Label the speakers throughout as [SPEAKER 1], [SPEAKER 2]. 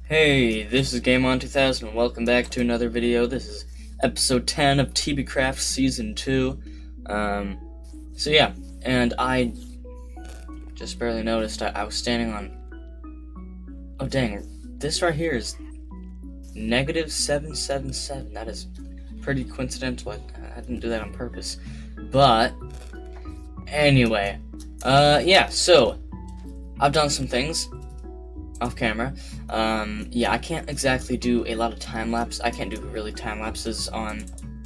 [SPEAKER 1] Hey, this is Gameon 2000 and welcome back to another video. This is episode 10 of TBcraft season 2. So yeah, and I just barely noticed I was standing on... Oh dang, this right here is negative 777. That is pretty coincidental. I didn't do that on purpose. But, anyway, yeah, so I've done some things off camera. Yeah, I can't exactly do a lot of time-lapse. I can't do really time-lapses on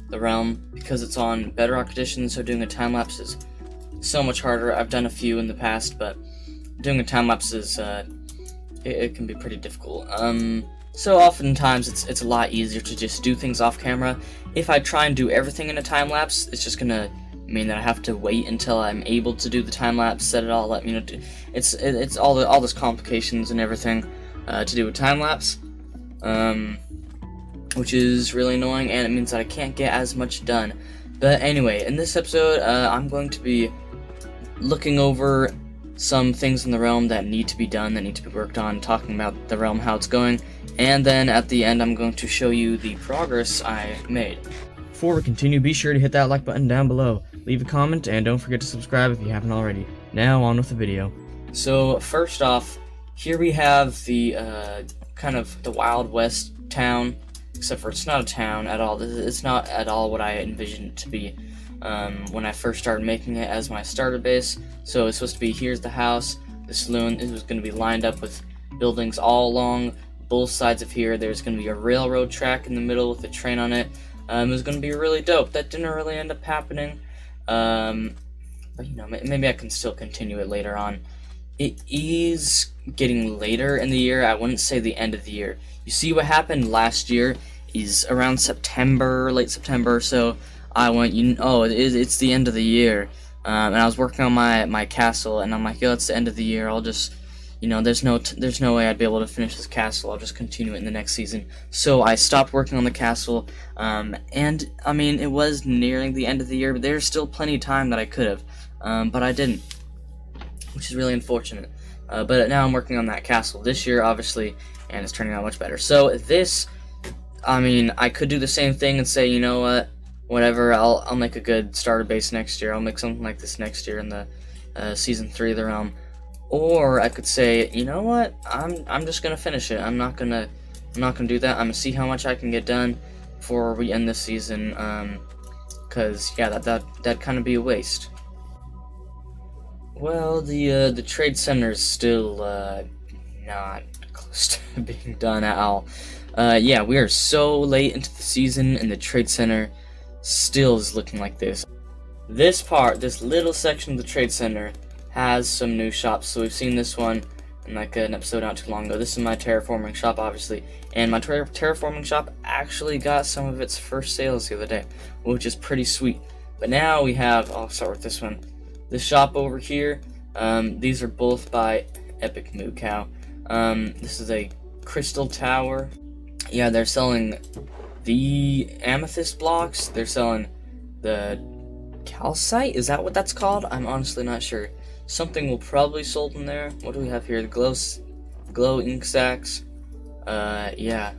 [SPEAKER 1] the Realm because it's on Bedrock Edition, so doing a time-lapse is so much harder. I've done a few in the past, but doing a time-lapse is, it can be pretty difficult. So oftentimes it's a lot easier to just do things off camera. If I try and do everything in a time-lapse, it's just gonna mean that I have to wait until I'm able to do the time-lapse, set it all up, you know, it's all this complications and everything to do a time-lapse, which is really annoying, and it means that I can't get as much done. But anyway, in this episode, I'm going to be looking over some things in the Realm that need to be done, that need to be worked on, talking about the Realm, how it's going, and then at the end I'm going to show you the progress I made. Before we continue, be sure to hit that like button down below, leave a comment, and don't forget to subscribe if you haven't already. Now on with the video. So first off, here we have the kind of the Wild West town, except for it's not a town at all. It's not at all what I envisioned it to be when I first started making it as my starter base. So it's supposed to be, here's the house, the saloon. It was going to be lined up with buildings all along both sides of here. There's going to be a railroad track in the middle with a train on it. It was going to be really dope. That didn't really end up happening. But you know, maybe I can still continue it later on. It is getting later in the year. I wouldn't say the end of the year. You see, what happened last year is around September, late September, so I went, it's the end of the year. And I was working on my castle, and I'm like, yo, it's the end of the year. I'll just, there's no way I'd be able to finish this castle. I'll just continue it in the next season. So I stopped working on the castle, and I mean, it was nearing the end of the year, but there's still plenty of time that I could have, but I didn't, which is really unfortunate. But now I'm working on that castle this year, obviously, and it's turning out much better. So this, I mean, I could do the same thing and say, you know what, whatever, I'll make a good starter base next year. I'll make something like this next year in the season 3 of the Realm. Or I could say, you know what, I'm just gonna finish it. I'm not gonna do that. I'm gonna see how much I can get done before we end this season. Cause yeah, that'd kind of be a waste. Well, the trade center is still not close to being done at all. Yeah, we are so late into the season, and the trade center still is looking like this. This little section of the trade center has some new shops. So we've seen this one in like an episode not too long ago. This is my terraforming shop, obviously, and my terraforming shop actually got some of its first sales the other day, which is pretty sweet. But now we have, I'll start with this one. This shop over here, these are both by EpicMooCow. This is a crystal tower. Yeah, they're selling the amethyst blocks. They're selling the calcite. Is that what that's called? I'm honestly not sure. Something will probably sold in there. What do we have here? The glow ink sacks. Yeah,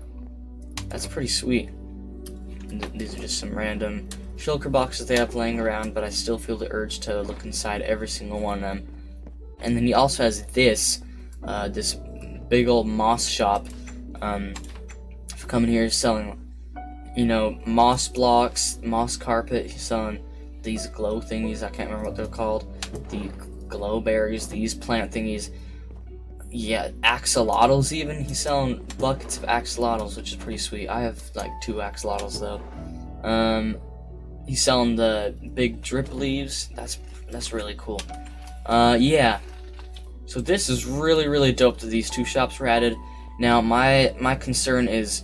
[SPEAKER 1] that's pretty sweet. And these are just some random shulker boxes they have laying around, but I still feel the urge to look inside every single one of them. And then he also has this big old moss shop. Coming here, he's selling, moss blocks, moss carpet. He's selling these glow thingies. I can't remember what they're called. The glow berries, these plant thingies. Yeah, axolotls even. He's selling buckets of axolotls, which is pretty sweet. I have like 2 axolotls though. He's selling the big drip leaves. That's really cool. Yeah. So this is really dope that these 2 shops were added. Now my concern is,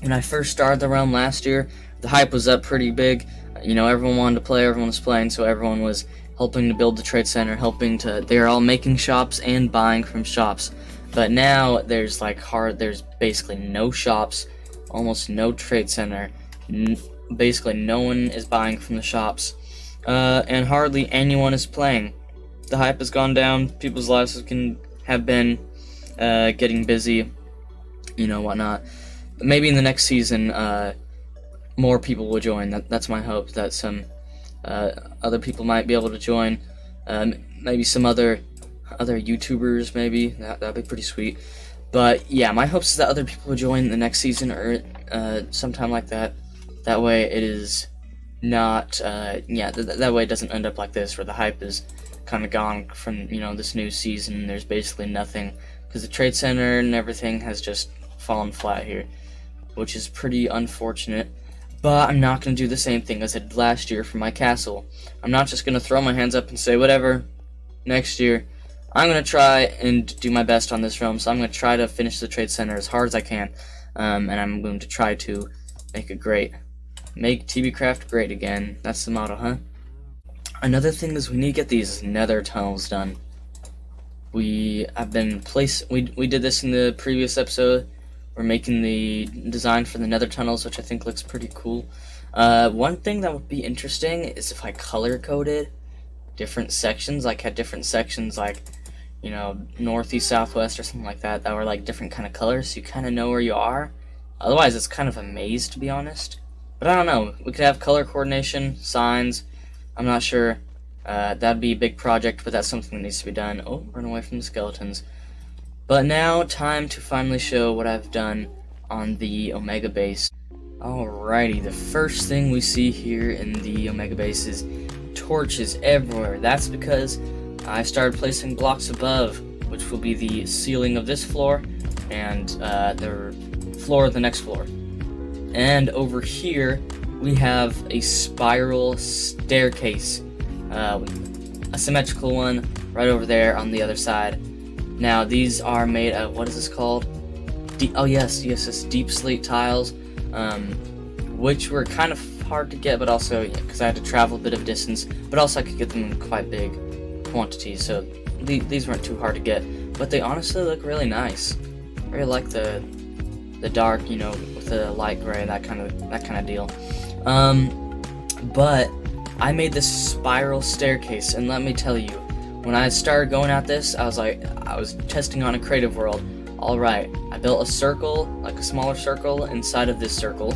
[SPEAKER 1] when I first started the Realm last year, the hype was up pretty big. Everyone wanted to play, everyone was playing, so everyone was helping to build the trade center, they're all making shops and buying from shops. But now there's there's basically no shops, almost no trade center, basically no one is buying from the shops, and hardly anyone is playing. The hype has gone down, people's lives have been getting busy, whatnot. Maybe in the next season, more people will join. That's my hope, that some other people might be able to join. Maybe some other YouTubers, maybe. That'd be pretty sweet. But yeah, my hopes is that other people will join the next season or sometime like that. That way it is not, that way it doesn't end up like this, where the hype is kind of gone from, this new season. There's basically nothing, because the trade center and everything has just fallen flat here, which is pretty unfortunate. But I'm not going to do the same thing as I did last year for my castle. I'm not just going to throw my hands up and say, whatever, next year. I'm going to try and do my best on this realm, so I'm going to try to finish the trade center as hard as I can. And I'm going to try to make it great. Make TBcraft great again. That's the motto, huh? Another thing is we need to get these nether tunnels done. We did this in the previous episode. We're making the design for the nether tunnels, which I think looks pretty cool. One thing that would be interesting is if I color coded different sections, like had different sections like, northeast, southwest, or something like that, that were like different kind of colors, so you kind of know where you are. Otherwise, it's kind of a maze, to be honest. But I don't know. We could have color coordination, signs. I'm not sure. That'd be a big project, but that's something that needs to be done. Oh, run away from the skeletons. But now, time to finally show what I've done on the Omega base. Alrighty, the first thing we see here in the Omega base is torches everywhere. That's because I started placing blocks above, which will be the ceiling of this floor and the floor of the next floor. And over here, we have a spiral staircase, a symmetrical one right over there on the other side. Now, these are made of, what is this called? It's deep slate tiles, which were kind of hard to get, but also, because I had to travel a bit of distance, but also I could get them in quite big quantities, so these weren't too hard to get, but they honestly look really nice. I really like the dark, with the light gray, that kind of deal. But I made this spiral staircase, and let me tell you, when I started going at this, I was testing on a creative world. Alright, I built a circle, like a smaller circle, inside of this circle,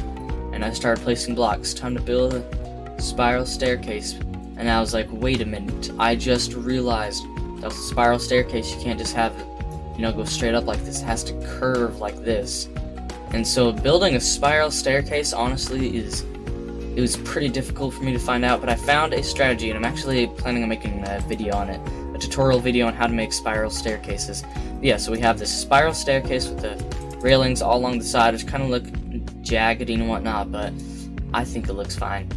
[SPEAKER 1] and I started placing blocks. Time to build a spiral staircase. And I was like, wait a minute, I just realized that with a spiral staircase, you can't just have it, go straight up like this. It has to curve like this. And so building a spiral staircase, honestly, it was pretty difficult for me to find out, but I found a strategy, and I'm actually planning on making a video on it, a tutorial video on how to make spiral staircases. But yeah, so we have this spiral staircase with the railings all along the side, which kind of look jaggedy and whatnot, but I think it looks fine.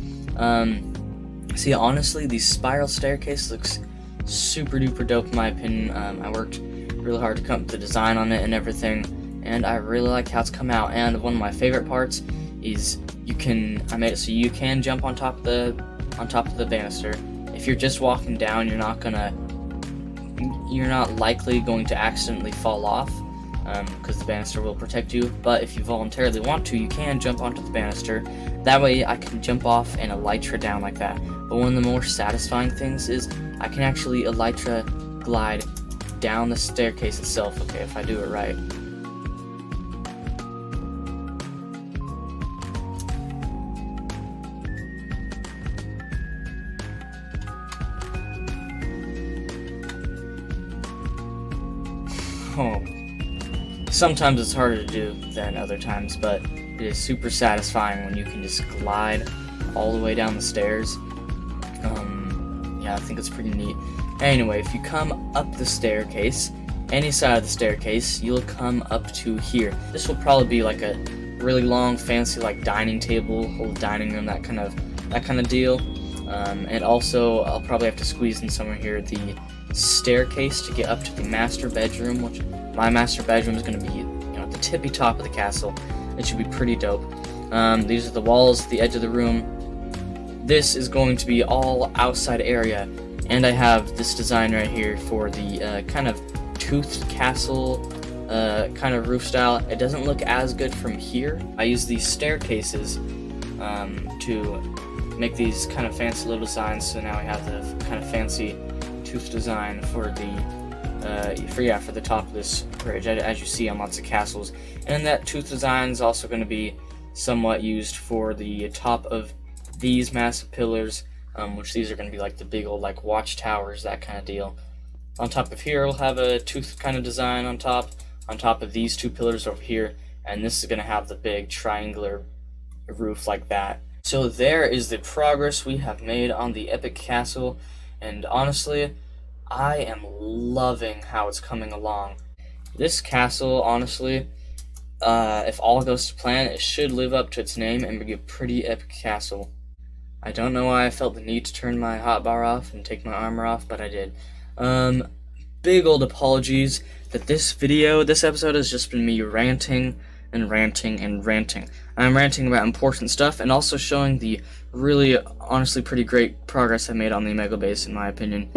[SPEAKER 1] So yeah, honestly, the spiral staircase looks super duper dope in my opinion. I worked really hard to come up with the design on it and everything, and I really like how it's come out. And one of my favorite parts is I made it so you can jump on top of the banister. If you're just walking down, you're not likely going to accidentally fall off, because the banister will protect you. But if you voluntarily want to, you can jump onto the banister. That way I can jump off and elytra down like that. But one of the more satisfying things is I can actually elytra glide down the staircase itself, okay, if I do it right. Sometimes it's harder to do than other times, but it is super satisfying when you can just glide all the way down the stairs. Yeah, I think it's pretty neat. Anyway, if you come up the staircase, any side of the staircase, you'll come up to here. This will probably be like a really long, fancy, like dining table, whole dining room, that kind of deal. And also, I'll probably have to squeeze in somewhere here the staircase to get up to the master bedroom, which my master bedroom is going to be, at the tippy top of the castle. It should be pretty dope. These are the walls, the edge of the room. This is going to be all outside area, and I have this design right here for the kind of toothed castle kind of roof style. It doesn't look as good from here. I use these staircases to make these kind of fancy little designs, so now I have the kind of fancy tooth design for the for the top of this bridge, as you see on lots of castles. And that tooth design is also going to be somewhat used for the top of these massive pillars, which these are going to be like the big old like watchtowers, that kind of deal. On top of here, we'll have a tooth kind of design on top of these two pillars over here, and this is going to have the big triangular roof like that. So there is the progress we have made on the Epic Castle, and honestly, I am loving how it's coming along. This castle, honestly, if all goes to plan, it should live up to its name and be a pretty epic castle. I don't know why I felt the need to turn my hotbar off and take my armor off, but I did. Big old apologies that this episode has just been me ranting and ranting and ranting. I'm ranting about important stuff and also showing the really, honestly, pretty great progress I made on the Omega base, in my opinion.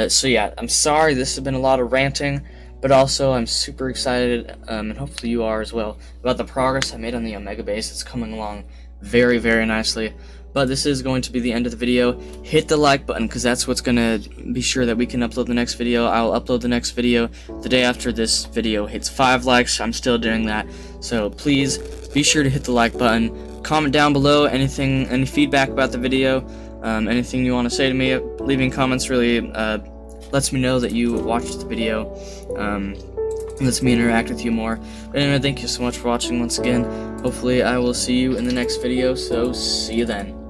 [SPEAKER 1] So yeah, I'm sorry this has been a lot of ranting, but also I'm super excited, and hopefully you are as well, about the progress I made on the Omega base. It's coming along very, very nicely. But this is going to be the end of the video. Hit the like button, because that's what's going to be sure that we can upload the next video. I'll upload the next video the day after this video hits 5 likes. I'm still doing that. So please be sure to hit the like button. Comment down below any feedback about the video, anything you want to say to me. Leaving comments really lets me know that you watched the video. Lets me interact with you more. But anyway, thank you so much for watching once again. Hopefully I will see you in the next video, so see you then.